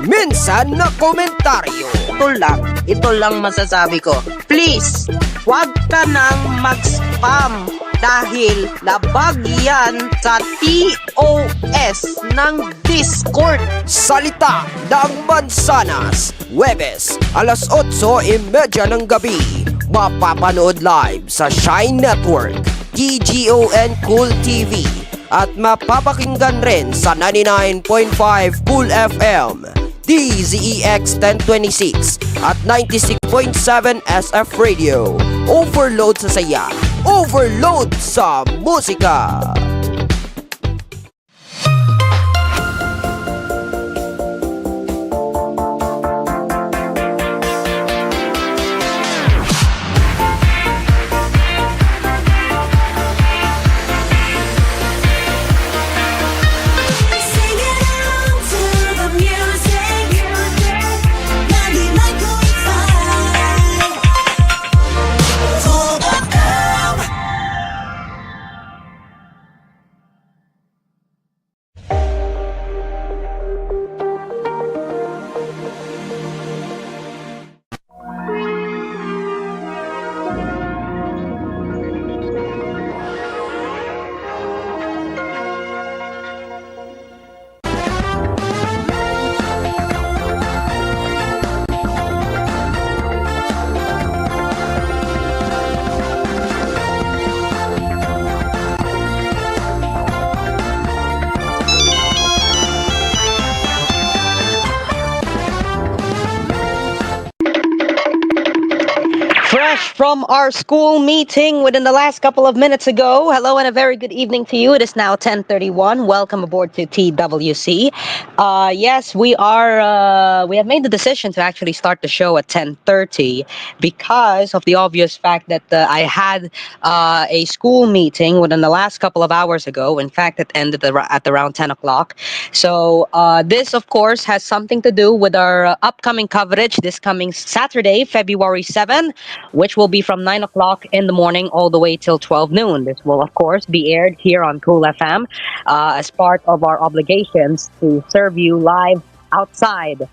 minsan na komentaryo. Ito lang masasabi ko. Please, huwag ka nang mag-spam dahil labag yan sa TOS ng Discord. Salita ng Mansanas, Huwebes, alas 8:30 ng gabi. Mapapanood live sa Shine Network, TGON koolTV, at mapapakinggan rin sa 99.5 Kool FM, DZEX 1026 at 96.7 SF Radio. Overload sa saya, overload sa musika. Fresh from our school meeting within the last couple of minutes ago. Hello and a very good evening to you. It is now 10:31. Welcome aboard to TWC. Yes, we have made the decision to actually start the show at 10:30 because of the obvious fact that I had a school meeting within the last couple of hours ago. In fact, it ended at around 10 o'clock. So this, of course, has something to do with our upcoming coverage this coming Saturday, February 7, which will be from 9 o'clock in the morning all the way till 12 noon. This will, of course, be aired here on Kool FM as part of our obligations to serve you live outside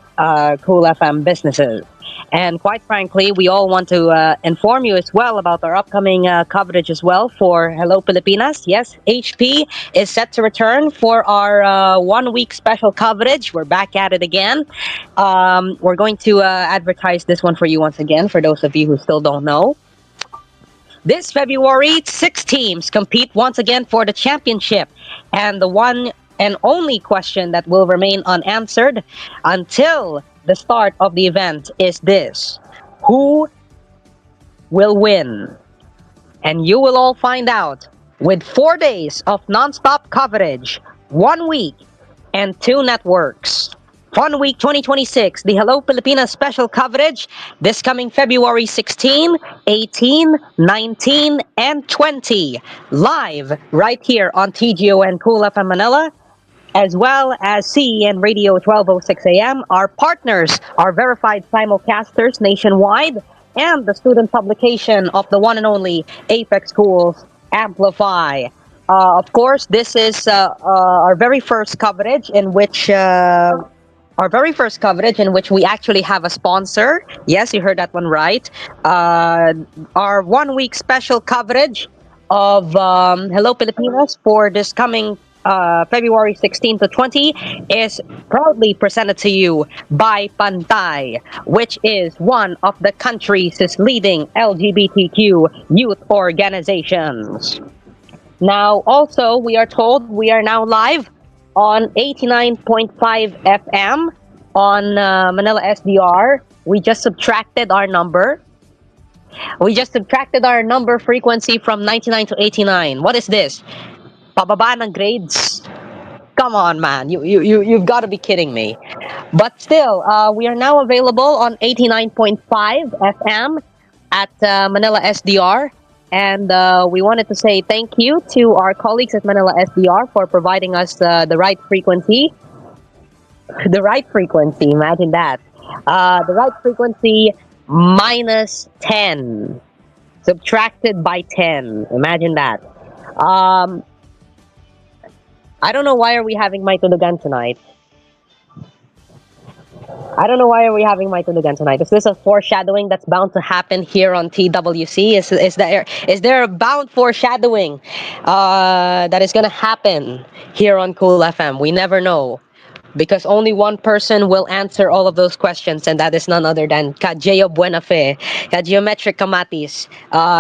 Kool FM businesses. And quite frankly, we all want to inform you as well about our upcoming coverage as well for Hello Pilipinas. Yes, HP is set to return for our 1 week special coverage. We're back at it again. We're going to advertise this one for you once again, for those of you who still don't know. This February, 6 teams compete once again for the championship. And the one and only question that will remain unanswered until the start of the event is this: who will win? And you will all find out with 4 days of non-stop coverage, 1 week and 2 networks. Fun Week 2026, the Hello Pilipinas special coverage this coming February 16, 18, 19, and 20. Live right here on TGON Kool FM Manila, as well as CEN Radio 1206 AM, our partners, our verified simulcasters nationwide, and the student publication of the one and only Apex Schools, Amplify. Of course, this is our very first coverage in which we actually have a sponsor. Yes, you heard that one right. Our 1 week special coverage of Hello Pilipinas for this coming February 16 to 20 is proudly presented to you by Pantay, which is one of the country's leading LGBTQ youth organizations. Now, also, we are told we are now live on 89.5 FM on Manila SDR. We just subtracted our number. We just subtracted our number frequency from 99 to 89. What is this? Pababa ng grades? Come on, man. You've got to be kidding me. But still, we are now available on 89.5 FM at Manila SDR. And we wanted to say thank you to our colleagues at Manila SDR for providing us the right frequency. The right frequency, imagine that. The right frequency minus 10. Subtracted by 10. Imagine that. I don't know why are we having May Tulugan tonight. I don't know why are we having my tulugan tonight. Is this a foreshadowing that's bound to happen here on TWC? Is there a bound foreshadowing that is gonna happen here on Cool FM? We never know. Because only one person will answer all of those questions, and that is none other than Kajeo Buenafe, Geometric Kamatis.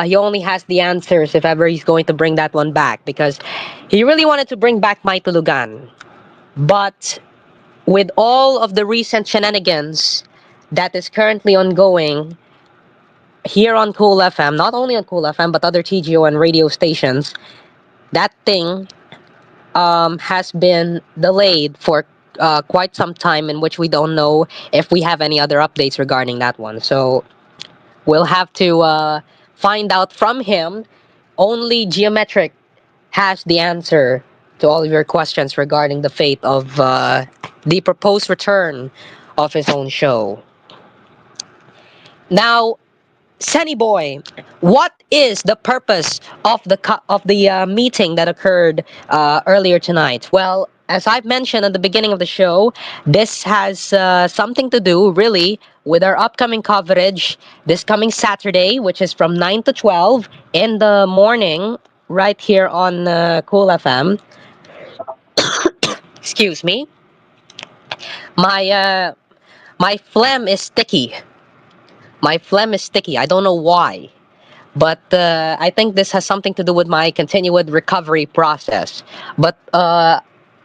He only has the answers if ever he's going to bring that one back, because he really wanted to bring back my tulugan. But with all of the recent shenanigans that is currently ongoing here on Cool FM, not only on Cool FM, but other TGO and radio stations, that thing has been delayed for quite some time, in which we don't know if we have any other updates regarding that one. So we'll have to find out from him. Only Geometric has the answer to all of your questions regarding the fate of the proposed return of his own show. Now, Sunny Boy, what is the purpose of the meeting that occurred earlier tonight? Well, as I've mentioned at the beginning of the show, this has something to do, really, with our upcoming coverage this coming Saturday, which is from 9 to 12 in the morning, right here on Cool FM. Excuse me. My phlegm is sticky. My phlegm is sticky. I don't know why. But I think this has something to do with my continued recovery process. But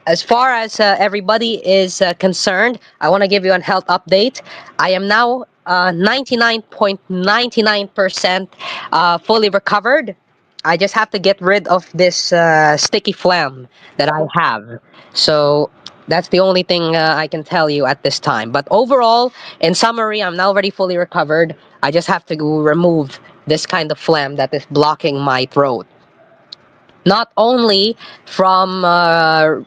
as far as everybody is concerned, I want to give you a health update. I am now 99.99% fully recovered. I just have to get rid of this sticky phlegm that I have. So that's the only thing I can tell you at this time. But overall, in summary, I'm now already fully recovered. I just have to remove this kind of phlegm that is blocking my throat. Not only from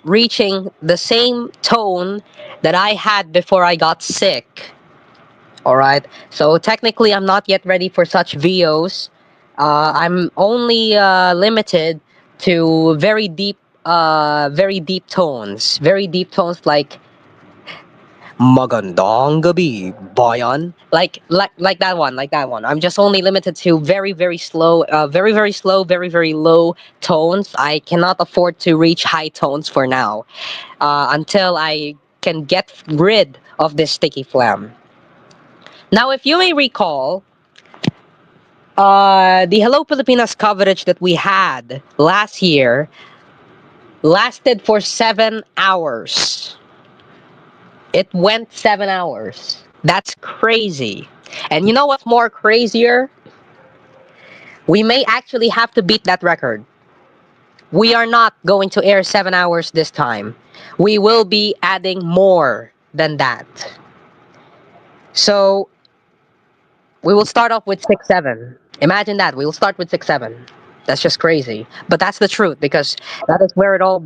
reaching the same tone that I had before I got sick. All right. So technically, I'm not yet ready for such VOs. I'm only limited to very deep tones. Very deep tones like Magandang gabi, bayan. Like that one, like that one. I'm just only limited to very slow, very slow, very low tones. I cannot afford to reach high tones for now, until I can get rid of this sticky phlegm. Now, if you may recall, the Hello Pilipinas coverage that we had last year lasted for 7 hours. It went 7 hours. That's crazy. And you know what's more crazier? We may actually have to beat that record. We are not going to air 7 hours this time. We will be adding more than that. So we will start off with 6-7. Imagine that. We will start with 6-7. That's just crazy. But that's the truth, because that is where it all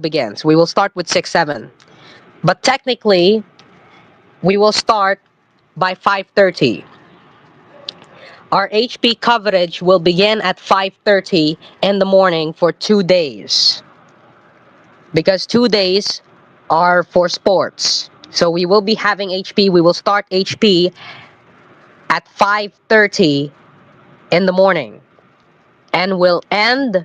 begins. We will start with 6-7. But technically, we will start by 5:30. Our HP coverage will begin at 5:30 in the morning for 2 days. Because 2 days are for sports. So we will be having HP. We will start HP at 5:30 in the morning. And will end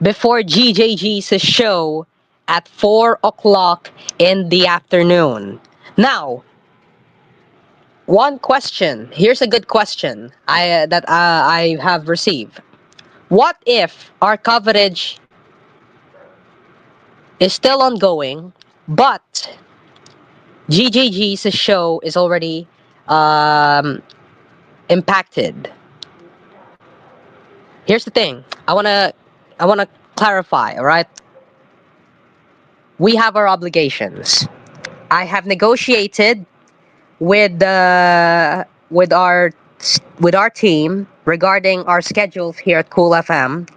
before GJG's show at 4 o'clock in the afternoon. Now, one question. Here's a good question I have received. What if our coverage is still ongoing, but GJG's show is already impacted? Here's the thing. I wanna clarify. All right. We have our obligations. I have negotiated with our team regarding our schedules here at Cool FM,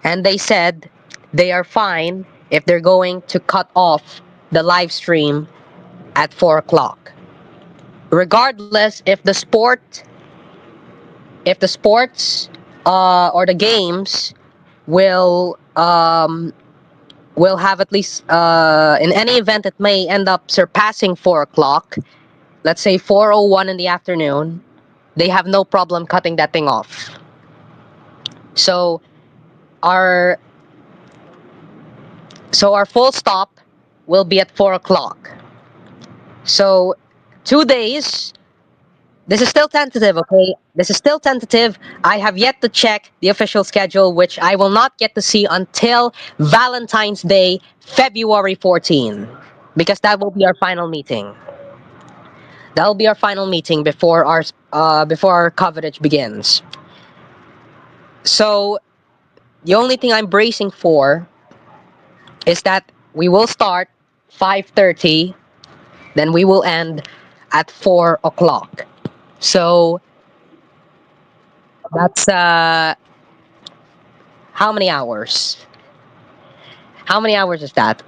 and they said they are fine if they're going to cut off the live stream at 4 o'clock. Regardless if the sports or the games will will have at least, in any event, it may end up surpassing 4 o'clock. Let's say 4:01 in the afternoon. They have no problem cutting that thing off. So our our full stop will be at 4 o'clock. So 2 days. This is still tentative, okay? This is still tentative. I have yet to check the official schedule, which I will not get to see until Valentine's Day, February 14, because that will be our final meeting. That will be our final meeting before our coverage begins. So the only thing I'm bracing for is that we will start 5:30, then we will end at 4 o'clock. So that's how many hours? How many hours is that?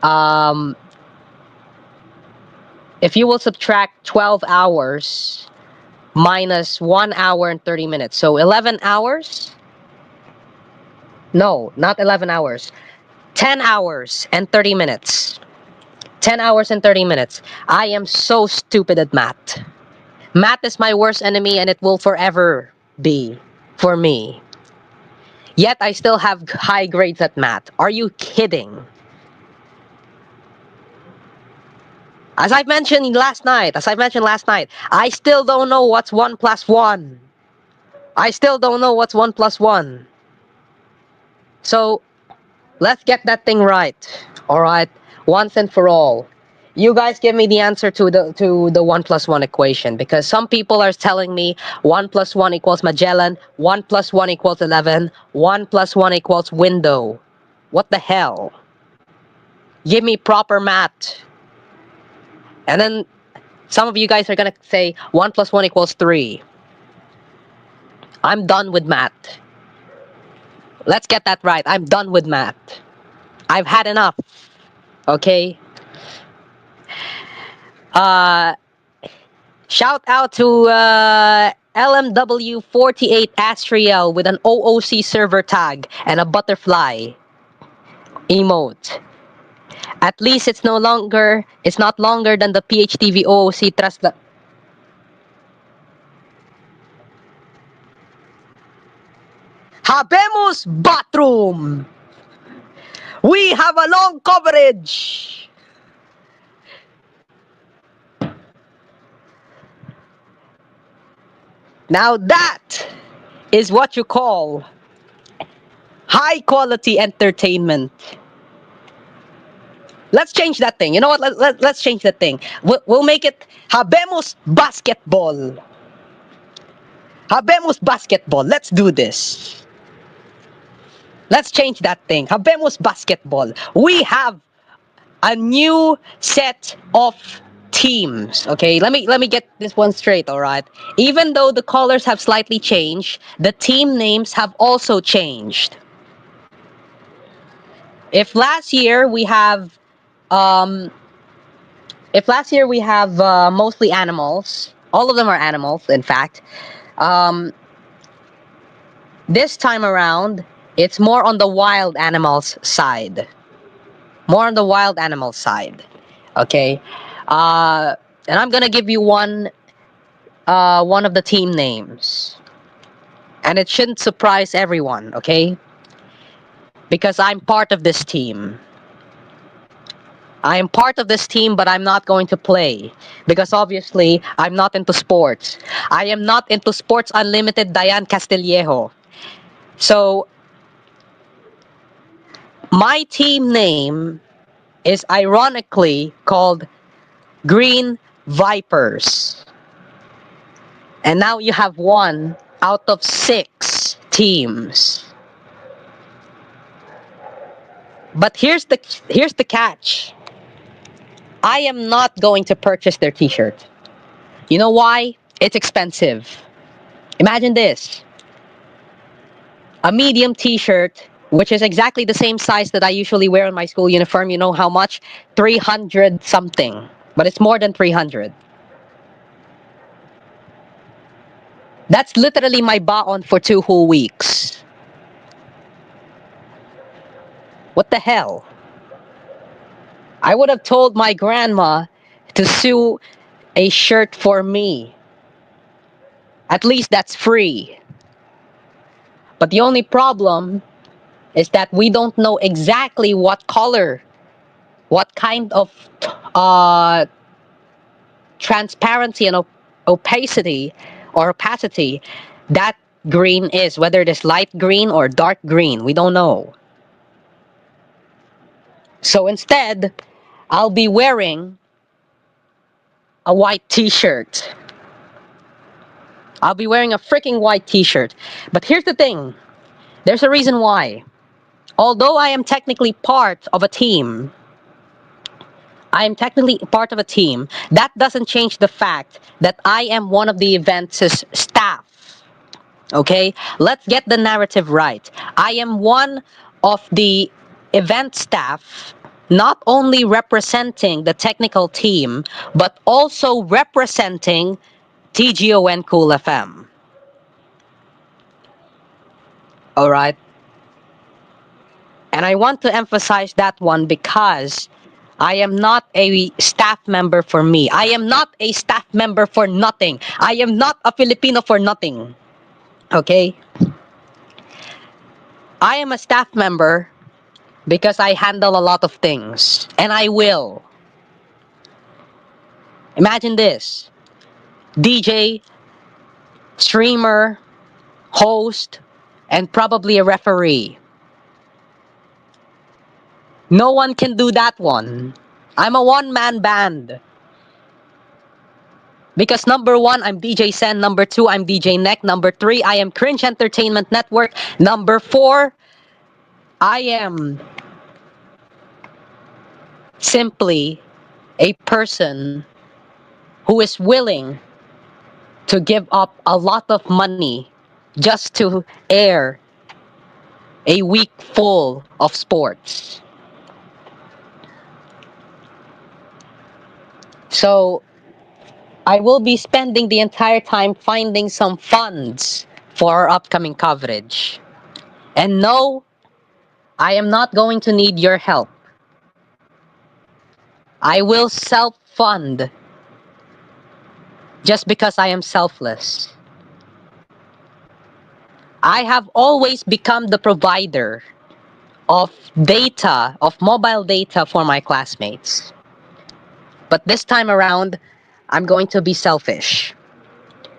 If you will subtract 12 hours minus 1 hour and 30 minutes, so 11 hours? No, not 11 hours. 10 hours and 30 minutes. 10 hours and 30 minutes. I am so stupid at math. Math is my worst enemy and it will forever be for me. Yet I still have high grades at math. Are you kidding? As I mentioned last night, I still don't know what's 1 plus 1. I still don't know what's 1 plus 1. So, let's get that thing right. All right? Once and for all. You guys give me the answer to the 1 plus 1 equation, because some people are telling me 1 plus 1 equals Magellan, 1 plus 1 equals 11, 1 plus 1 equals window. What the hell? Give me proper math. And then some of you guys are gonna say 1 plus 1 equals 3. I'm done with math. Let's get that right. I'm done with math. I've had enough. Okay? Shout out to LMW48 Astriel with an OOC server tag and a butterfly emote. At least it's not longer than the PHTV OOC trust. Habemos bathroom. We have a long coverage. Now that is what you call high quality entertainment. Let's change that thing. You know what? Let's change that thing. We'll make it Habemos basketball. Habemos basketball. Let's do this. Let's change that thing. Habemos basketball. We have a new set of teams. Okay, let me get this one straight, all right? Even though the colors have slightly changed, the team names have also changed. If last year we have mostly animals, all of them are animals, in fact. This time around, it's more on the wild animals side. More on the wild animals side. Okay? And I'm gonna give you one of the team names. And it shouldn't surprise everyone, okay? Because I'm part of this team. I am part of this team, but I'm not going to play. Because obviously, I'm not into sports. I am not into Sports Unlimited Diane Castillejo. So, my team name is ironically called Green Vipers. And now you have 1 out of 6 teams. But here's the catch. I am not going to purchase their t-shirt. You know why? It's expensive. Imagine this. A medium t-shirt, which is exactly the same size that I usually wear in my school uniform. You know how much? 300 something. But it's more than 300. That's literally my baon for 2 whole weeks. What the hell? I would have told my grandma to sew a shirt for me. At least that's free. But the only problem is that we don't know exactly what color, what kind of uh, transparency and opacity or opacity that green is, whether it is light green or dark green. We don't know. So instead, I'll be wearing a white t-shirt. I'll be wearing a freaking white t-shirt. But here's the thing. There's a reason why. Although I am technically part of a team, that doesn't change the fact that I am one of the event's staff. Okay? Let's get the narrative right. I am one of the event staff, not only representing the technical team, but also representing TGON Cool FM. All right? And I want to emphasize that one because I am not a staff member for me. I am not a staff member for nothing. I am not a Filipino for nothing. Okay? I am a staff member because I handle a lot of things. And I will. Imagine this. DJ, streamer, host, and probably a referee. No one can do that one. I'm a one-man band. Because number one, I'm DJ CEN. Number two, I'm DJ Neck. Number three, I am Cringe Entertainment Network. Number four, I am simply a person who is willing to give up a lot of money just to air a week full of sports. So I will be spending the entire time finding some funds for our upcoming coverage. And no, I am not going to need your help. I will self-fund just because I am selfless. I have always become the provider of data, of mobile data for my classmates. But this time around, I'm going to be selfish.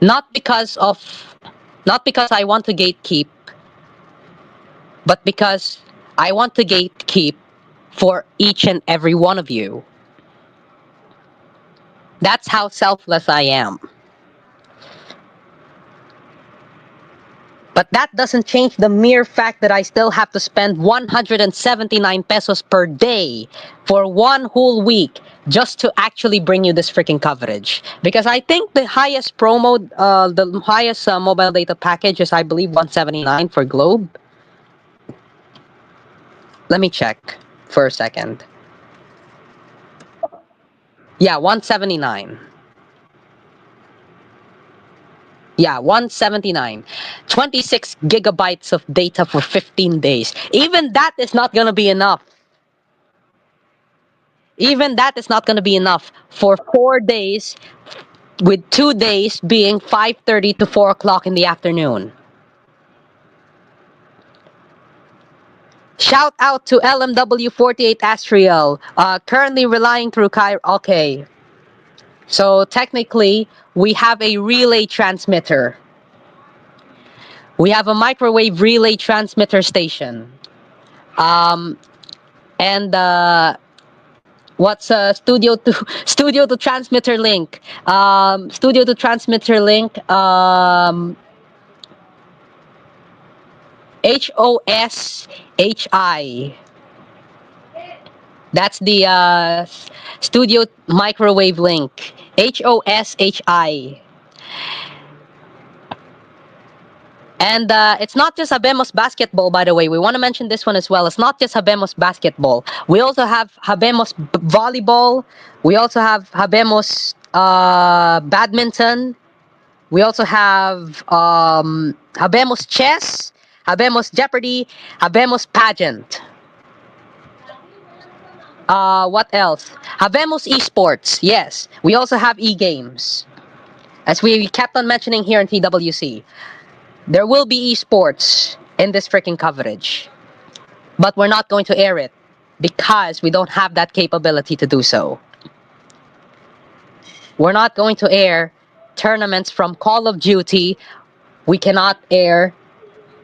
Not because I want to gatekeep, but because I want to gatekeep for each and every one of you. That's how selfless I am. But that doesn't change the mere fact that I still have to spend 179 pesos per day for one whole week just to actually bring you this freaking coverage. Because I think the highest mobile data package is, I believe, 179 for Globe. Let me check for a second. Yeah, 179. Yeah, 179. 26 gigabytes of data for 15 days. Even that is not going to be enough. Even that is not going to be enough for 4 days, with 2 days being 5:30 to 4 o'clock in the afternoon. Shout out to LMW48 Astriel, currently relying through Cairo. Okay. So technically, we have a relay transmitter. We have a microwave relay transmitter station. And what's studio to transmitter link? Studio to transmitter link. HOSHI. That's the studio microwave link. HOSHI. And it's not just Habemos basketball, by the way. We want to mention this one as well. It's not just Habemos basketball. We also have Habemos volleyball. We also have Habemos badminton. We also have Habemos chess, Habemos Jeopardy, Habemos pageant. What else? Habemos esports. Yes, we also have e-games. As we kept on mentioning here in TWC, there will be esports in this freaking coverage. But we're not going to air it because we don't have that capability to do so. We're not going to air tournaments from Call of Duty. We cannot air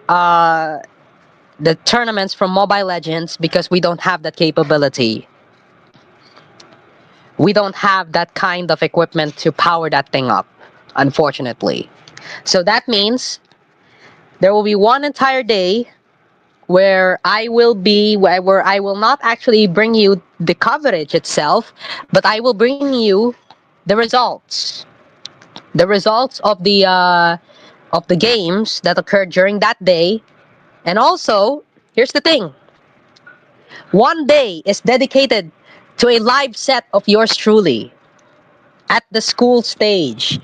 the tournaments from Mobile Legends because we don't have that capability. We don't have that kind of equipment to power that thing up, unfortunately. So that means there will be one entire day where where I will not actually bring you the coverage itself, but I will bring you the results. The results of the games that occurred during that day. And also, here's the thing. One day is dedicated to a live set of yours truly at the school stage.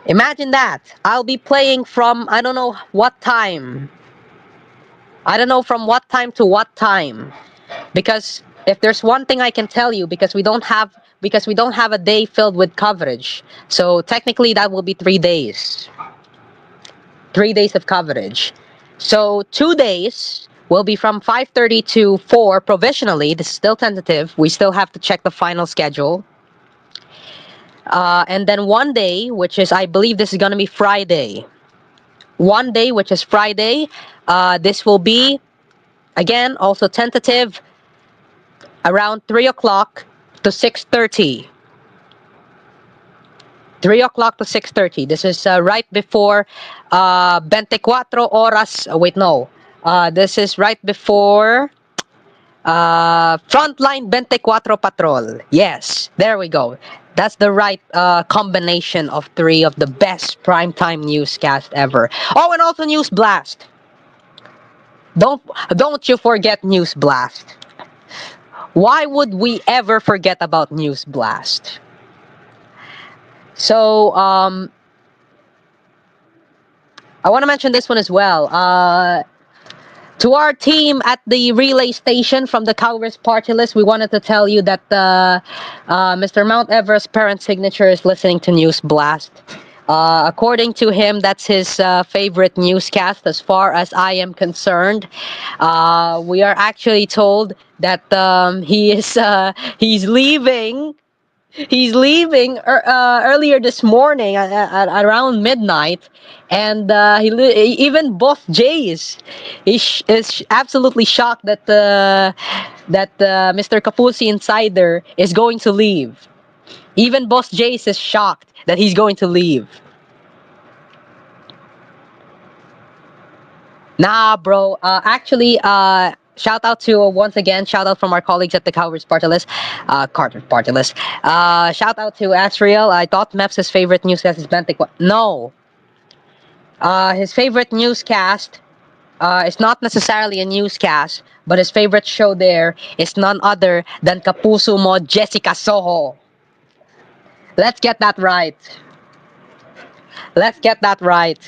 Imagine that. I'll be playing from I don't know what time. I don't know from what time to what time. Because if there's one thing I can tell you, because we don't have a day filled with coverage. So technically that will be 3 days. 3 days of coverage. So 2 days will be from 5:30 to 4 provisionally. This is still tentative. We still have to check the final schedule. And then one day, which is, I believe this is going to be Friday. One day, which is Friday. This will be, again, also tentative, around 3 o'clock to 6:30. 3 o'clock to 6:30. This is right before 24 horas. Wait, no. This is right before Frontline 24 Patrol. Yes, there we go. That's the right combination of three of the best primetime newscast ever. Oh, and also News Blast. Don't you forget News Blast. Why would we ever forget about News Blast? So, I want to mention this one as well. To our team at the relay station from the Congress Party List, we wanted to tell you that Mr. Mount Everest's parent signature is listening to News Blast. According to him, that's his favorite newscast as far as I am concerned. We are actually told that he's leaving. He's leaving earlier this morning at around midnight, and even Boss Jays is absolutely shocked that Mr. Kapusi Insider is going to leave. Even Boss Jays is shocked that he's going to leave. Nah, bro. Actually, shout out to once again. Shout out from our colleagues at the Cowboys Party List. Carter Party List. Shout out to Asriel. I thought Mep's favorite newscast is Bentic. No. His favorite newscast is not necessarily a newscast, but his favorite show there is none other than Kapuso Mo Jessica Soho. Let's get that right. Let's get that right.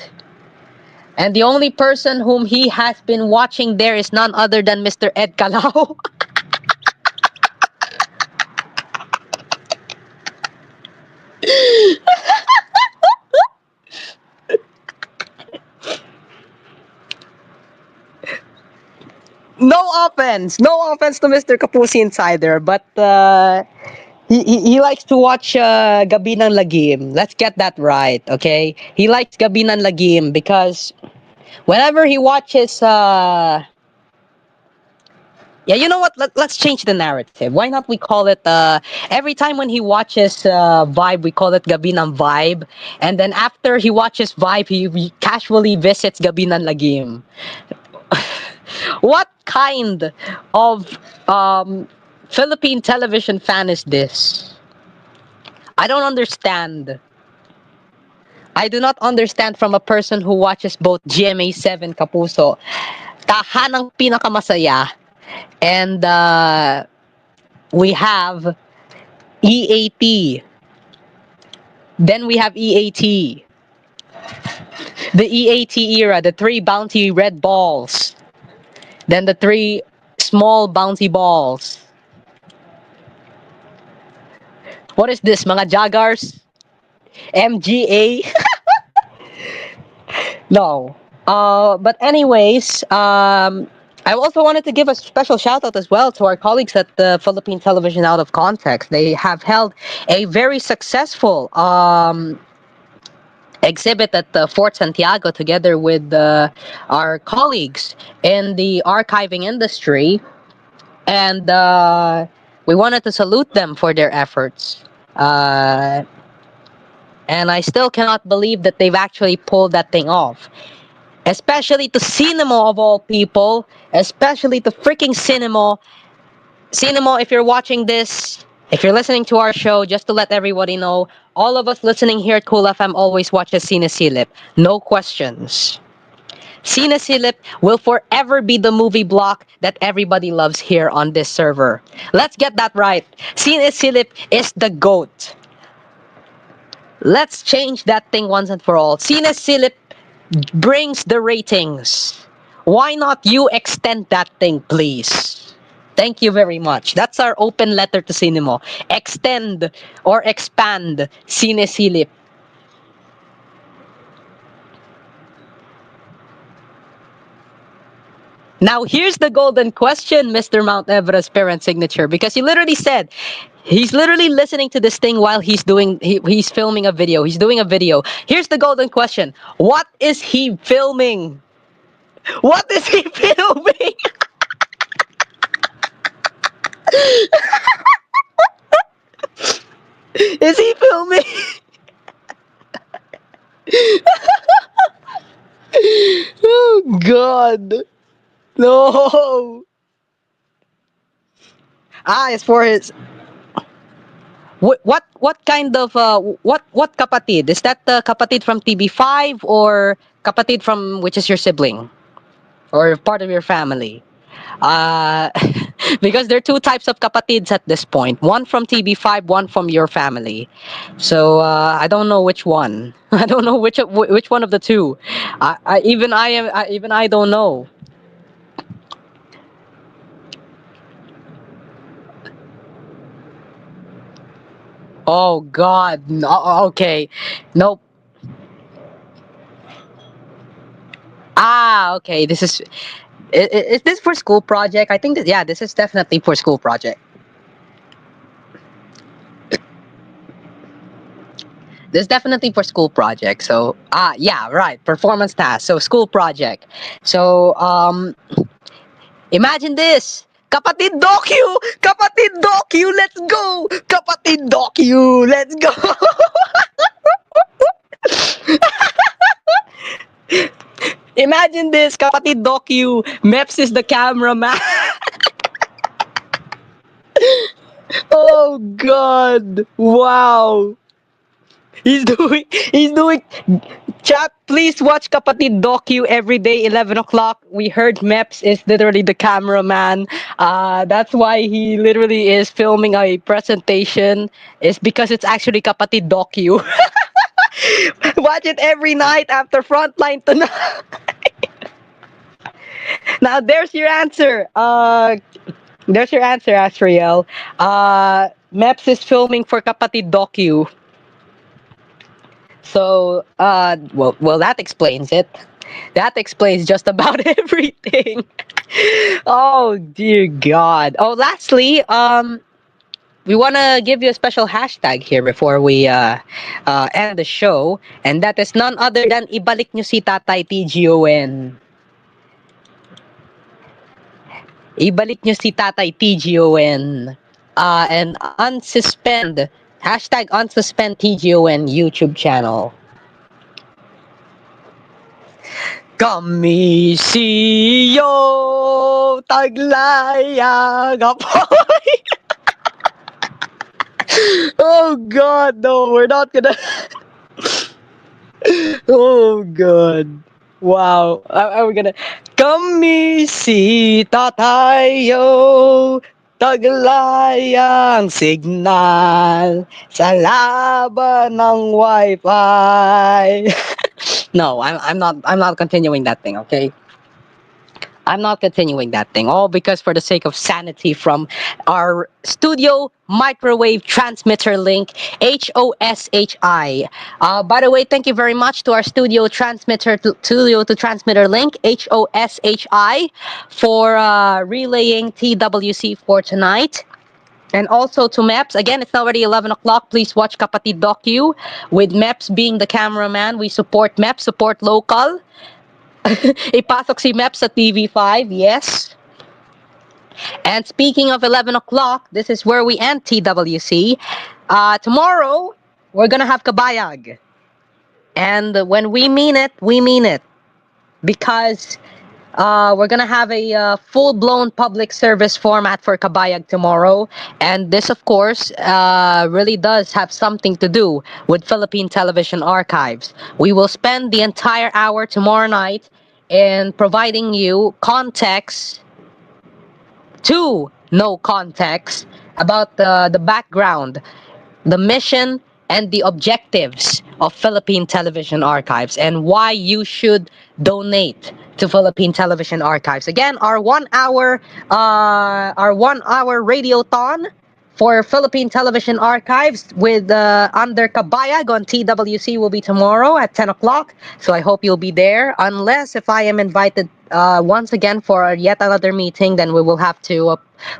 And the only person whom he has been watching there is none other than Mr. Ed Calao. No offense to Mr. Kapusi Insider, but he likes to watch Gabi ng Lagim. Let's get that right, okay? He likes Gabi ng Lagim because whenever he watches yeah, you know what? Let's change the narrative. Why not we call it every time when he watches Vibe, we call it Gabi ng Vibe, and then after he watches Vibe, he casually visits Gabi ng Lagim. What kind of Philippine television fan is this? I don't understand. I do not understand from a person who watches both GMA 7 Kapuso, Tahanang Pinakamasaya, and we have EAT. Then we have EAT. The EAT era, the 3 bounty red balls. Then the 3 small bouncy balls. What is this, mga joggers? MGA? No. But anyways, I also wanted to give a special shout out as well to our colleagues at the Philippine Television Out of Context. They have held a very successful exhibit at Fort Santiago together with our colleagues in the archiving industry, and we wanted to salute them for their efforts. And I still cannot believe that they've actually pulled that thing off. Especially to Cinema of all people, especially to freaking Cinema. Cinema, if you're watching this, if you're listening to our show, just to let everybody know, all of us listening here at Cool FM always watches Cinesilip. No questions. Cinesilip will forever be the movie block that everybody loves here on this server. Let's get that right. Cinesilip is the GOAT. Let's change that thing once and for all. Cinesilip brings the ratings. Why not you extend that thing, please? Thank you very much. That's our open letter to Cinema. Extend or expand Cinesilip. Now here's the golden question, Mr. Mount Everest parent signature, because he literally said he's literally listening to this thing while he's filming a video. He's doing a video. Here's the golden question. What is he filming? What is he filming? Is he filming? Oh God. No. It's for his. What kind of what kapatid? Is that the kapatid from TB5 or kapatid from which is your sibling or part of your family? Uh, because there are two types of kapatids at this point. One from TB5, one from your family. So I don't know which one. I don't know which one of the two. Even I don't know. Oh God. No, okay. Nope. Okay. Is this for school project? I think that, yeah, this is definitely for school project. This is definitely for school project. So yeah, right. Performance task. So school project. So imagine this. Kapatid Docu! Kapatid Docu! Let's go! Kapatid Docu! Let's go! Imagine this. Kapatid Docu. Meps is the cameraman. Oh God. Wow. He's doing chat, please watch Kapatid Docu every day 11 o'clock. We heard Meps is literally the cameraman. That's why he literally is filming a presentation. It's because it's actually Kapatid Docu. Watch it every night after Frontline tonight. Now there's your answer. There's your answer, Asriel. Meps is filming for Kapatid Docu. So, well, that explains it. That explains just about everything. Oh dear God. Oh, lastly, we want to give you a special hashtag here before we end the show, and that is none other than ibalik nyo si Tatay TGON. Ibalik nyo si Tatay TGON. And unsuspend, hashtag unsuspend TGON YouTube channel. Kami siyo taglayang apoy. Oh God, no, we're not gonna. Oh God. Wow. We're gonna. Kami si tatayo taglayang signal sa laban ng wifi. No, I'm not continuing that thing, okay? I'm not continuing that thing. All because for the sake of sanity from our studio microwave transmitter link, HOSHI. By the way, thank you very much to our studio to transmitter link, HOSHI, for relaying TWC for tonight. And also to Meps, again, it's already 11 o'clock. Please watch Kapatid Docu with Meps being the cameraman. We support Meps, support local. Ipasok si Meps sa TV5, yes. And speaking of 11 o'clock, this is where we end TWC. Tomorrow, we're gonna have Kabayag. And when we mean it, we mean it. Because we're gonna have a full-blown public service format for Kabayag tomorrow, and this, of course, really does have something to do with Philippine Television Archives. We will spend the entire hour tomorrow night in providing you context to no context about the background, the mission, and the objectives of Philippine Television Archives and why you should donate to Philippine Television Archives. Again, our 1 hour radiothon for Philippine Television Archives with under Kabayag on TWC will be tomorrow at 10 o'clock. So I hope you'll be there. Unless if I am invited once again for yet another meeting, then we will have to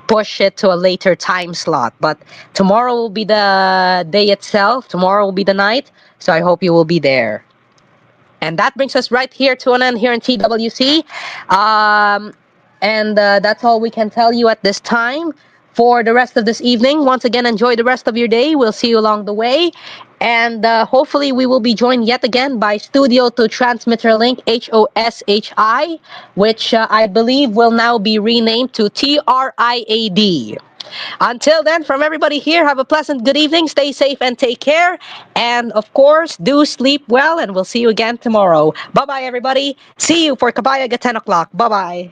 push it to a later time slot. But tomorrow will be the day itself. Tomorrow will be the night. So I hope you will be there. And that brings us right here to an end here in TWC. And that's all we can tell you at this time. For the rest of this evening, once again, enjoy the rest of your day. We'll see you along the way. And hopefully we will be joined yet again by Studio to Transmitter Link, HOSHI, which I believe will now be renamed to TRIAD. Until then, from everybody here, have a pleasant good evening, stay safe and take care. And of course, do sleep well, and we'll see you again tomorrow. Bye-bye, everybody. See you for Kabayag at 10 o'clock. Bye-bye.